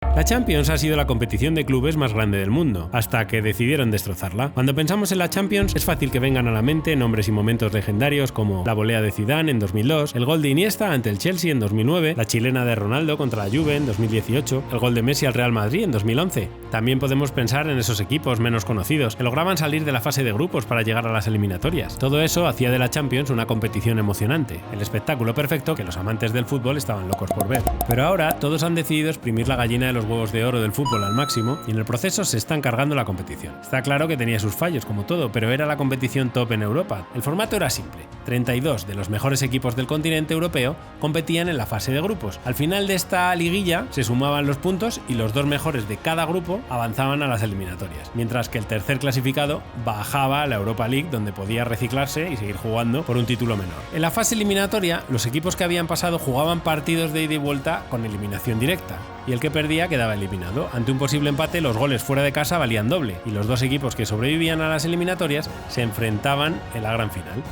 La Champions ha sido la competición de clubes más grande del mundo, hasta que decidieron destrozarla. Cuando pensamos en la Champions, es fácil que vengan a la mente nombres y momentos legendarios como la volea de Zidane en 2002, el gol de Iniesta ante el Chelsea en 2009, la chilena de Ronaldo contra la Juve en 2018, el gol de Messi al Real Madrid en 2011. También podemos pensar en esos equipos menos conocidos, que lograban salir de la fase de grupos para llegar a las eliminatorias. Todo eso hacía de la Champions una competición emocionante, el espectáculo perfecto que los amantes del fútbol estaban locos por ver. Pero ahora todos han decidido exprimir la gallina de los huevos de oro del fútbol al máximo y en el proceso se están cargando la competición. Está claro que tenía sus fallos como todo, pero era la competición top en Europa. El formato era simple. 32 de los mejores equipos del continente europeo competían en la fase de grupos. Al final de esta liguilla se sumaban los puntos y los dos mejores de cada grupo avanzaban a las eliminatorias, mientras que el tercer clasificado bajaba a la Europa League, donde podía reciclarse y seguir jugando por un título menor. En la fase eliminatoria, los equipos que habían pasado jugaban partidos de ida y vuelta con eliminación directa, y el que perdía quedaba eliminado. Ante un posible empate, los goles fuera de casa valían doble, y los dos equipos que sobrevivían a las eliminatorias se enfrentaban en la gran final.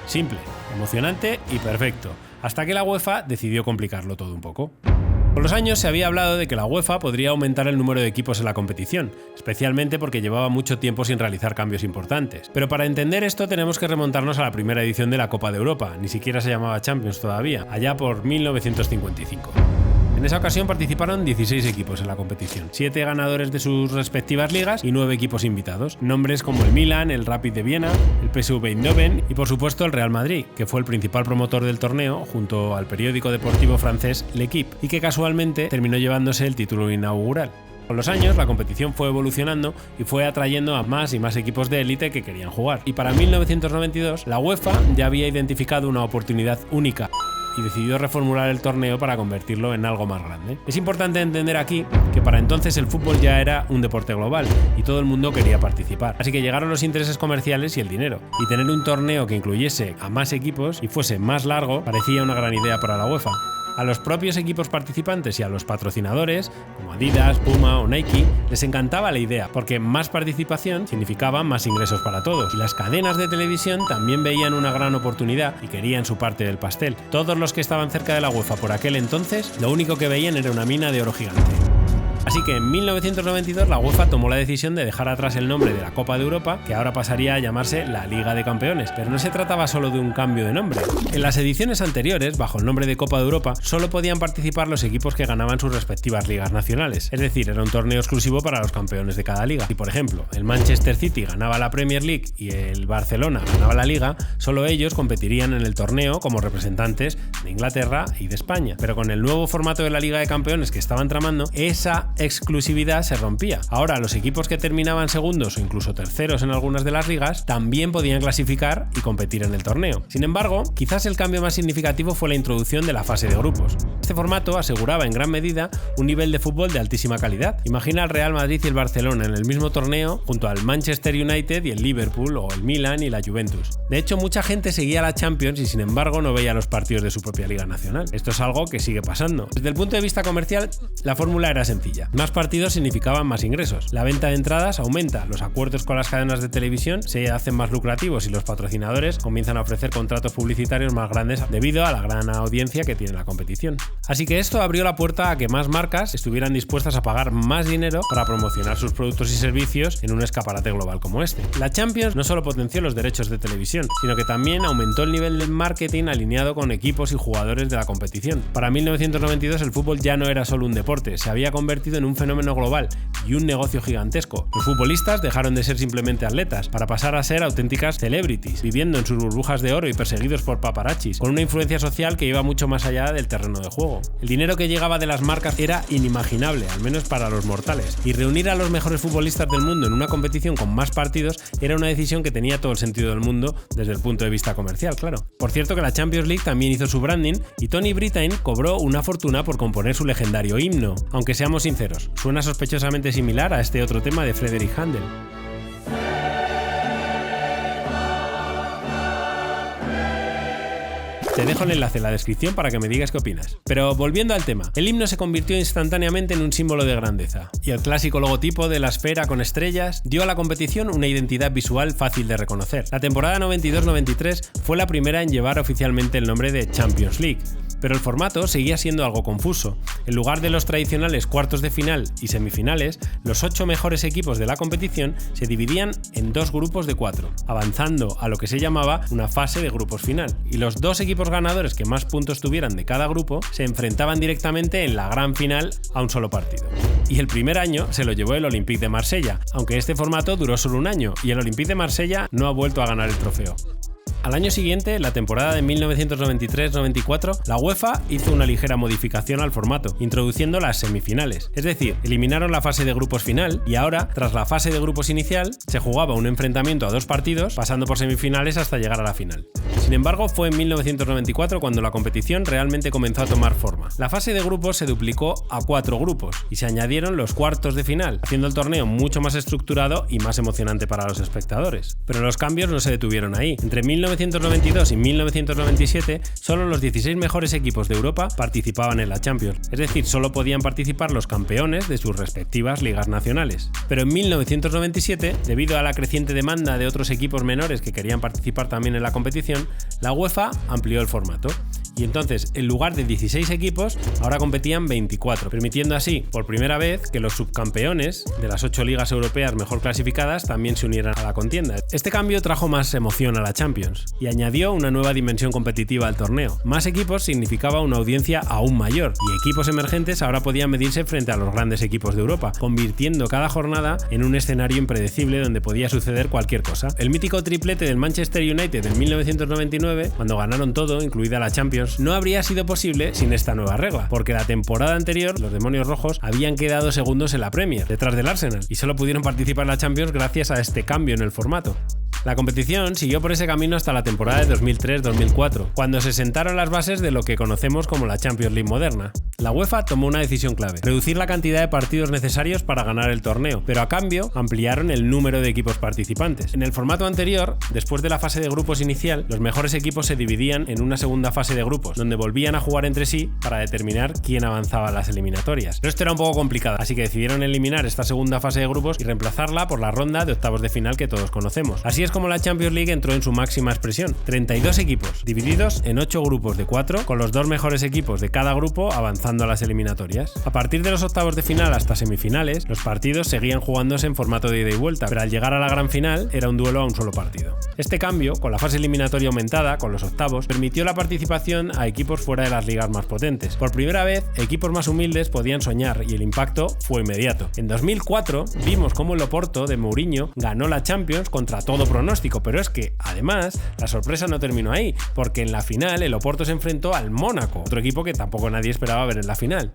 Simple, emocionante y perfecto, hasta que la UEFA decidió complicarlo todo un poco. Con los años se había hablado de que la UEFA podría aumentar el número de equipos en la competición, especialmente porque llevaba mucho tiempo sin realizar cambios importantes. Pero para entender esto tenemos que remontarnos a la primera edición de la Copa de Europa, ni siquiera se llamaba Champions todavía, allá por 1955. En esa ocasión participaron 16 equipos en la competición, 7 ganadores de sus respectivas ligas y 9 equipos invitados. Nombres como el Milan, el Rapid de Viena, el PSV Eindhoven y por supuesto el Real Madrid, que fue el principal promotor del torneo junto al periódico deportivo francés L'Équipe y que casualmente terminó llevándose el título inaugural. Con los años, la competición fue evolucionando y fue atrayendo a más y más equipos de élite que querían jugar. Y para 1992, la UEFA ya había identificado una oportunidad única y decidió reformular el torneo para convertirlo en algo más grande. Es importante entender aquí que para entonces el fútbol ya era un deporte global y todo el mundo quería participar. Así que llegaron los intereses comerciales y el dinero. Y tener un torneo que incluyese a más equipos y fuese más largo parecía una gran idea para la UEFA. A los propios equipos participantes y a los patrocinadores, como Adidas, Puma o Nike, les encantaba la idea, porque más participación significaba más ingresos para todos. Y las cadenas de televisión también veían una gran oportunidad y querían su parte del pastel. Todos los que estaban cerca de la UEFA por aquel entonces, lo único que veían era una mina de oro gigante. Así que en 1992 la UEFA tomó la decisión de dejar atrás el nombre de la Copa de Europa, que ahora pasaría a llamarse la Liga de Campeones, pero no se trataba solo de un cambio de nombre. En las ediciones anteriores, bajo el nombre de Copa de Europa, solo podían participar los equipos que ganaban sus respectivas ligas nacionales, es decir, era un torneo exclusivo para los campeones de cada liga. Si por ejemplo el Manchester City ganaba la Premier League y el Barcelona ganaba la Liga, solo ellos competirían en el torneo como representantes de Inglaterra y de España. Pero con el nuevo formato de la Liga de Campeones que estaban tramando, esa exclusividad se rompía. Ahora los equipos que terminaban segundos o incluso terceros en algunas de las ligas también podían clasificar y competir en el torneo. Sin embargo, quizás el cambio más significativo fue la introducción de la fase de grupos. Este formato aseguraba en gran medida un nivel de fútbol de altísima calidad. Imagina al Real Madrid y el Barcelona en el mismo torneo junto al Manchester United y el Liverpool o el Milan y la Juventus. De hecho, mucha gente seguía la Champions y sin embargo no veía los partidos de su propia liga nacional. Esto es algo que sigue pasando. Desde el punto de vista comercial, la fórmula era sencilla. Más partidos significaban más ingresos. La venta de entradas aumenta, los acuerdos con las cadenas de televisión se hacen más lucrativos y los patrocinadores comienzan a ofrecer contratos publicitarios más grandes debido a la gran audiencia que tiene la competición. Así que esto abrió la puerta a que más marcas estuvieran dispuestas a pagar más dinero para promocionar sus productos y servicios en un escaparate global como este. La Champions no solo potenció los derechos de televisión, sino que también aumentó el nivel de marketing alineado con equipos y jugadores de la competición. Para 1992 el fútbol ya no era solo un deporte, se había convertido en un fenómeno global y un negocio gigantesco. Los futbolistas dejaron de ser simplemente atletas para pasar a ser auténticas celebrities, viviendo en sus burbujas de oro y perseguidos por paparazzis, con una influencia social que iba mucho más allá del terreno de juego. El dinero que llegaba de las marcas era inimaginable, al menos para los mortales, y reunir a los mejores futbolistas del mundo en una competición con más partidos era una decisión que tenía todo el sentido del mundo desde el punto de vista comercial, claro. Por cierto que la Champions League también hizo su branding y Tony Brittain cobró una fortuna por componer su legendario himno. Aunque seamos sinceros, suena sospechosamente similar a este otro tema de Friedrich Händel. Te dejo el enlace en la descripción para que me digas qué opinas. Pero volviendo al tema, el himno se convirtió instantáneamente en un símbolo de grandeza, y el clásico logotipo de la esfera con estrellas dio a la competición una identidad visual fácil de reconocer. La temporada 92-93 fue la primera en llevar oficialmente el nombre de Champions League. Pero el formato seguía siendo algo confuso. En lugar de los tradicionales cuartos de final y semifinales, los 8 mejores equipos de la competición se dividían en 2 grupos de 4, avanzando a lo que se llamaba una fase de grupos final, y los 2 equipos ganadores que más puntos tuvieran de cada grupo se enfrentaban directamente en la gran final a un solo partido. Y el primer año se lo llevó el Olympique de Marsella, aunque este formato duró solo un año y el Olympique de Marsella no ha vuelto a ganar el trofeo. Al año siguiente, la temporada de 1993-94, la UEFA hizo una ligera modificación al formato, introduciendo las semifinales. Es decir, eliminaron la fase de grupos final y ahora, tras la fase de grupos inicial, se jugaba un enfrentamiento a 2 partidos, pasando por semifinales hasta llegar a la final. Sin embargo, fue en 1994 cuando la competición realmente comenzó a tomar forma. La fase de grupos se duplicó a 4 grupos y se añadieron los cuartos de final, haciendo el torneo mucho más estructurado y más emocionante para los espectadores. Pero los cambios no se detuvieron ahí. Entre 1992 y 1997, solo los 16 mejores equipos de Europa participaban en la Champions, es decir, solo podían participar los campeones de sus respectivas ligas nacionales. Pero en 1997, debido a la creciente demanda de otros equipos menores que querían participar también en la competición, la UEFA amplió el formato. Y entonces, en lugar de 16 equipos, ahora competían 24, permitiendo así, por primera vez, que los subcampeones de las 8 ligas europeas mejor clasificadas también se unieran a la contienda. Este cambio trajo más emoción a la Champions y añadió una nueva dimensión competitiva al torneo. Más equipos significaba una audiencia aún mayor, y equipos emergentes ahora podían medirse frente a los grandes equipos de Europa, convirtiendo cada jornada en un escenario impredecible donde podía suceder cualquier cosa. El mítico triplete del Manchester United en 1999, cuando ganaron todo, incluida la Champions, no habría sido posible sin esta nueva regla, porque la temporada anterior los demonios rojos habían quedado segundos en la Premier, detrás del Arsenal, y solo pudieron participar en la Champions gracias a este cambio en el formato. La competición siguió por ese camino hasta la temporada de 2003-2004, cuando se sentaron las bases de lo que conocemos como la Champions League moderna. La UEFA tomó una decisión clave: reducir la cantidad de partidos necesarios para ganar el torneo, pero a cambio ampliaron el número de equipos participantes. En el formato anterior, después de la fase de grupos inicial, los mejores equipos se dividían en una segunda fase de grupos, donde volvían a jugar entre sí para determinar quién avanzaba a las eliminatorias. Pero esto era un poco complicado, así que decidieron eliminar esta segunda fase de grupos y reemplazarla por la ronda de octavos de final que todos conocemos. Así es como la Champions League entró en su máxima expresión: 32 equipos, divididos en 8 grupos de 4, con los 2 mejores equipos de cada grupo avanzando a las eliminatorias. A partir de los octavos de final hasta semifinales, los partidos seguían jugándose en formato de ida y vuelta, pero al llegar a la gran final era un duelo a un solo partido. Este cambio, con la fase eliminatoria aumentada, con los octavos, permitió la participación a equipos fuera de las ligas más potentes. Por primera vez, equipos más humildes podían soñar y el impacto fue inmediato. En 2004 vimos cómo el Oporto de Mourinho ganó la Champions contra todo pronóstico, pero es que, además, la sorpresa no terminó ahí, porque en la final el Oporto se enfrentó al Mónaco, otro equipo que tampoco nadie esperaba ver en la final.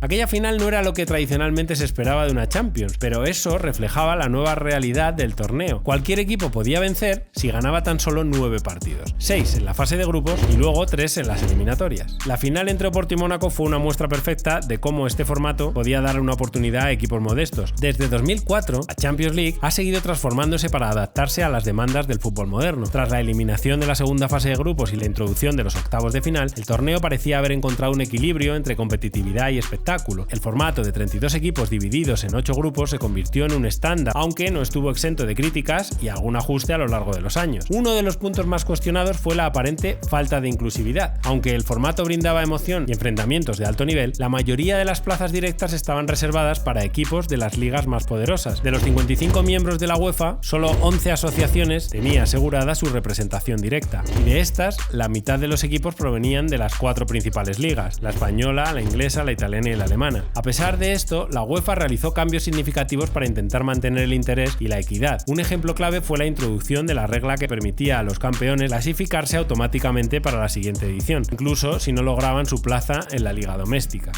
Aquella final no era lo que tradicionalmente se esperaba de una Champions, pero eso reflejaba la nueva realidad del torneo. Cualquier equipo podía vencer si ganaba tan solo 9 partidos, 6 en la fase de grupos y luego 3 en las eliminatorias. La final entre Oporto y Mónaco fue una muestra perfecta de cómo este formato podía dar una oportunidad a equipos modestos. Desde 2004, la Champions League ha seguido transformándose para adaptarse a las demandas del fútbol moderno. Tras la eliminación de la segunda fase de grupos y la introducción de los octavos de final, el torneo parecía haber encontrado un equilibrio entre competitividad y espectáculo. El formato de 32 equipos divididos en 8 grupos se convirtió en un estándar, aunque no estuvo exento de críticas y algún ajuste a lo largo de los años. Uno de los puntos más cuestionados fue la aparente falta de inclusividad. Aunque el formato brindaba emoción y enfrentamientos de alto nivel, la mayoría de las plazas directas estaban reservadas para equipos de las ligas más poderosas. De los 55 miembros de la UEFA, solo 11 asociaciones tenían asegurada su representación directa, y de estas, la mitad de los equipos provenían de las 4 principales ligas: la española, la inglesa, la italiana y la alemana. A pesar de esto, la UEFA realizó cambios significativos para intentar mantener el interés y la equidad. Un ejemplo clave fue la introducción de la regla que permitía a los campeones clasificarse automáticamente para la siguiente edición, incluso si no lograban su plaza en la liga doméstica.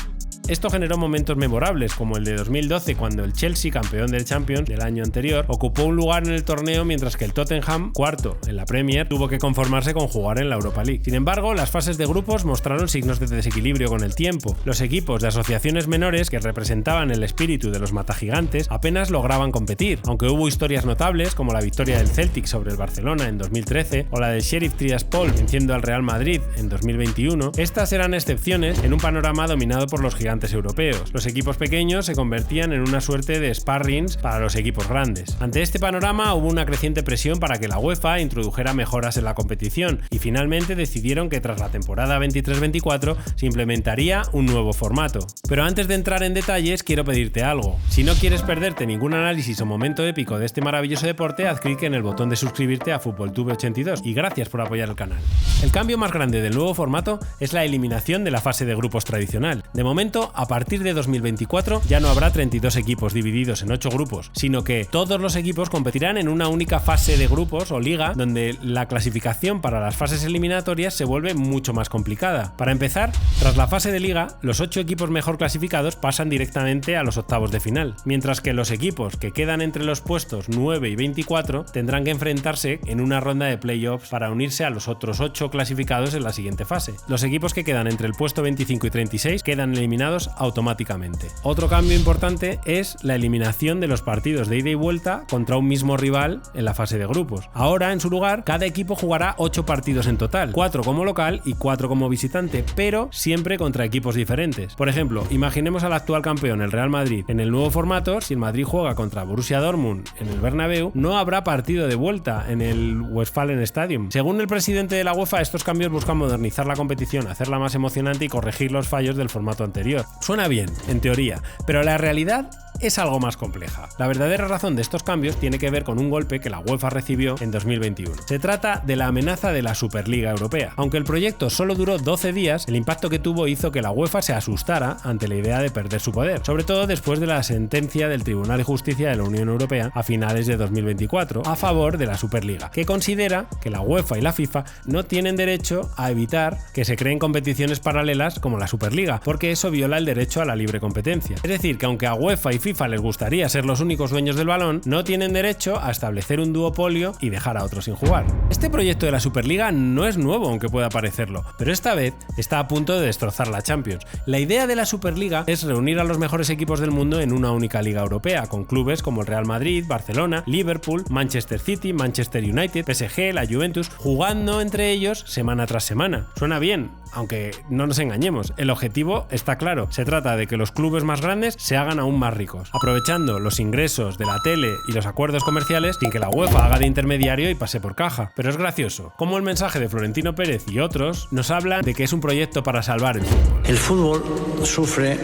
Esto generó momentos memorables, como el de 2012, cuando el Chelsea, campeón del Champions del año anterior, ocupó un lugar en el torneo, mientras que el Tottenham, cuarto en la Premier, tuvo que conformarse con jugar en la Europa League. Sin embargo, las fases de grupos mostraron signos de desequilibrio con el tiempo. Los equipos de asociaciones menores, que representaban el espíritu de los matagigantes, apenas lograban competir, aunque hubo historias notables como la victoria del Celtic sobre el Barcelona en 2013 o la del Sheriff Tiraspol venciendo al Real Madrid en 2021. Estas eran excepciones en un panorama dominado por los gigantes gigantes europeos. Los equipos pequeños se convertían en una suerte de sparrings para los equipos grandes. Ante este panorama hubo una creciente presión para que la UEFA introdujera mejoras en la competición y finalmente decidieron que tras la temporada 23-24 se implementaría un nuevo formato. Pero antes de entrar en detalles quiero pedirte algo. Si no quieres perderte ningún análisis o momento épico de este maravilloso deporte, haz clic en el botón de suscribirte a FutbolTube82 y gracias por apoyar el canal. El cambio más grande del nuevo formato es la eliminación de la fase de grupos tradicional. De momento, a partir de 2024 ya no habrá 32 equipos divididos en 8 grupos, sino que todos los equipos competirán en una única fase de grupos o liga, donde la clasificación para las fases eliminatorias se vuelve mucho más complicada. Para empezar, tras la fase de liga, los 8 equipos mejor clasificados pasan directamente a los octavos de final, mientras que los equipos que quedan entre los puestos 9 y 24 tendrán que enfrentarse en una ronda de playoffs para unirse a los otros 8 clasificados en la siguiente fase. Los equipos que quedan entre el puesto 25 y 36 quedan eliminados automáticamente. Otro cambio importante es la eliminación de los partidos de ida y vuelta contra un mismo rival en la fase de grupos. Ahora, en su lugar, cada equipo jugará 8 partidos en total, 4 como local y 4 como visitante, pero siempre contra equipos diferentes. Por ejemplo, imaginemos al actual campeón, el Real Madrid. En el nuevo formato, si el Madrid juega contra Borussia Dortmund en el Bernabéu, no habrá partido de vuelta en el Westfalen Stadium. Según el presidente de la UEFA, estos cambios buscan modernizar la competición, hacerla más emocionante y corregir los fallos del formato anterior. Suena bien, en teoría, pero la realidad es algo más compleja. La verdadera razón de estos cambios tiene que ver con un golpe que la UEFA recibió en 2021. Se trata de la amenaza de la Superliga Europea. Aunque el proyecto solo duró 12 días, el impacto que tuvo hizo que la UEFA se asustara ante la idea de perder su poder, sobre todo después de la sentencia del Tribunal de Justicia de la Unión Europea a finales de 2024 a favor de la Superliga, que considera que la UEFA y la FIFA no tienen derecho a evitar que se creen competiciones paralelas como la Superliga, porque eso viola el derecho a la libre competencia. Es decir, que aunque a UEFA y FIFA les gustaría ser los únicos dueños del balón, no tienen derecho a establecer un duopolio y dejar a otros sin jugar. Este proyecto de la Superliga no es nuevo, aunque pueda parecerlo, pero esta vez está a punto de destrozar la Champions. La idea de la Superliga es reunir a los mejores equipos del mundo en una única liga europea, con clubes como el Real Madrid, Barcelona, Liverpool, Manchester City, Manchester United, PSG, la Juventus, jugando entre ellos semana tras semana. Suena bien, aunque no nos engañemos, el objetivo está claro. Se trata de que los clubes más grandes se hagan aún más ricos, aprovechando los ingresos de la tele y los acuerdos comerciales sin que la UEFA haga de intermediario y pase por caja. Pero es gracioso cómo el mensaje de Florentino Pérez y otros nos hablan de que es un proyecto para salvar el fútbol. El fútbol sufre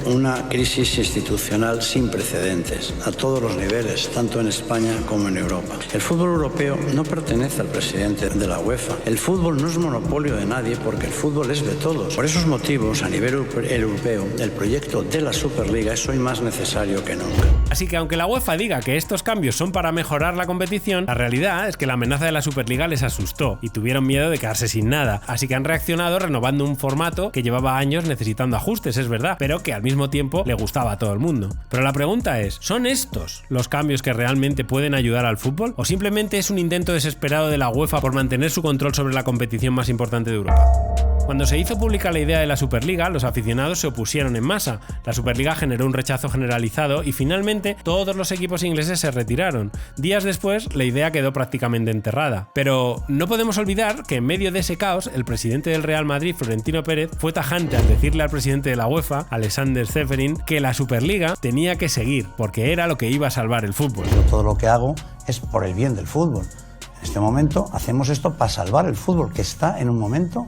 una crisis institucional sin precedentes a todos los niveles, tanto en España como en Europa. El fútbol europeo no pertenece al presidente de la UEFA. El fútbol no es monopolio de nadie porque el fútbol es de todos. Por esos motivos, a nivel europeo, el proyecto de la Superliga es hoy más necesario que nunca. Así que aunque la UEFA diga que estos cambios son para mejorar la competición, la realidad es que la amenaza de la Superliga les asustó y tuvieron miedo de quedarse sin nada, así que han reaccionado renovando un formato que llevaba años necesitando ajustes, es verdad, pero que al mismo tiempo le gustaba a todo el mundo. Pero la pregunta es, ¿son estos los cambios que realmente pueden ayudar al fútbol? ¿O simplemente es un intento desesperado de la UEFA por mantener su control sobre la competición más importante de Europa? Cuando se hizo pública la idea de la Superliga, los aficionados se opusieron en masa. La Superliga generó un rechazo generalizado y finalmente todos los equipos ingleses se retiraron. Días después, la idea quedó prácticamente enterrada. Pero no podemos olvidar que en medio de ese caos, el presidente del Real Madrid, Florentino Pérez, fue tajante al decirle al presidente de la UEFA, Alexander Ceferin, que la Superliga tenía que seguir, porque era lo que iba a salvar el fútbol. Yo todo lo que hago es por el bien del fútbol. En este momento hacemos esto para salvar el fútbol, que está en un momento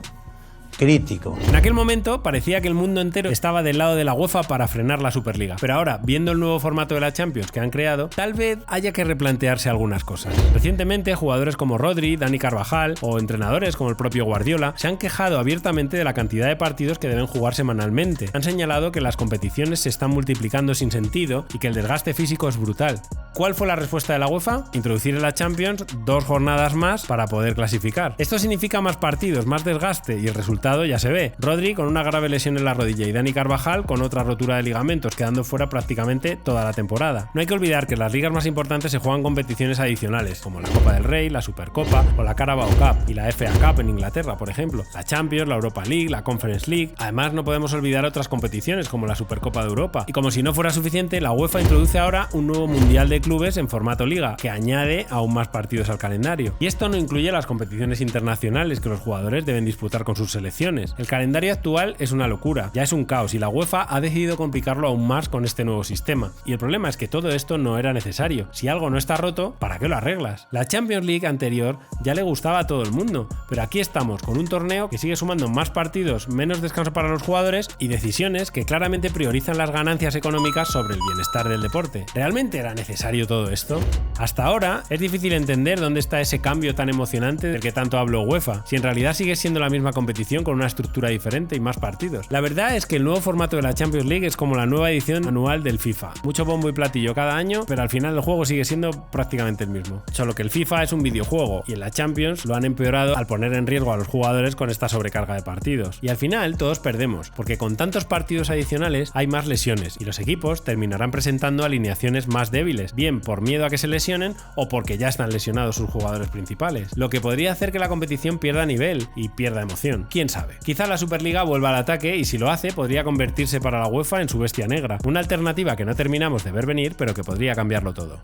crítico. En aquel momento parecía que el mundo entero estaba del lado de la UEFA para frenar la Superliga, pero ahora, viendo el nuevo formato de la Champions que han creado, tal vez haya que replantearse algunas cosas. Recientemente, jugadores como Rodri, Dani Carvajal o entrenadores como el propio Guardiola se han quejado abiertamente de la cantidad de partidos que deben jugar semanalmente. Han señalado que las competiciones se están multiplicando sin sentido y que el desgaste físico es brutal. ¿Cuál fue la respuesta de la UEFA? Introducir en la Champions 2 jornadas más para poder clasificar. Esto significa más partidos, más desgaste y el resultado ya se ve. Rodri con una grave lesión en la rodilla y Dani Carvajal con otra rotura de ligamentos, quedando fuera prácticamente toda la temporada. No hay que olvidar que en las ligas más importantes se juegan competiciones adicionales, como la Copa del Rey, la Supercopa o la Carabao Cup y la FA Cup en Inglaterra, por ejemplo, la Champions, la Europa League, la Conference League. Además, no podemos olvidar otras competiciones como la Supercopa de Europa. Y como si no fuera suficiente, la UEFA introduce ahora un nuevo Mundial de Clubes en formato liga, que añade aún más partidos al calendario. Y esto no incluye las competiciones internacionales que los jugadores deben disputar con sus selecciones. El calendario actual es una locura, ya es un caos, y la UEFA ha decidido complicarlo aún más con este nuevo sistema. Y el problema es que todo esto no era necesario. Si algo no está roto, ¿para qué lo arreglas? La Champions League anterior ya le gustaba a todo el mundo, pero aquí estamos con un torneo que sigue sumando más partidos, menos descanso para los jugadores y decisiones que claramente priorizan las ganancias económicas sobre el bienestar del deporte. ¿Realmente era necesario todo esto? Hasta ahora es difícil entender dónde está ese cambio tan emocionante del que tanto habló UEFA, si en realidad sigue siendo la misma competición con una estructura diferente y más partidos. La verdad es que el nuevo formato de la Champions League es como la nueva edición anual del FIFA. Mucho bombo y platillo cada año, pero al final el juego sigue siendo prácticamente el mismo. Solo que el FIFA es un videojuego y en la Champions lo han empeorado al poner en riesgo a los jugadores con esta sobrecarga de partidos. Y al final todos perdemos, porque con tantos partidos adicionales hay más lesiones y los equipos terminarán presentando alineaciones más débiles, bien por miedo a que se lesionen o porque ya están lesionados sus jugadores principales, lo que podría hacer que la competición pierda nivel y pierda emoción. ¿Quién sabe? Quizá la Superliga vuelva al ataque y si lo hace podría convertirse para la UEFA en su bestia negra, una alternativa que no terminamos de ver venir pero que podría cambiarlo todo.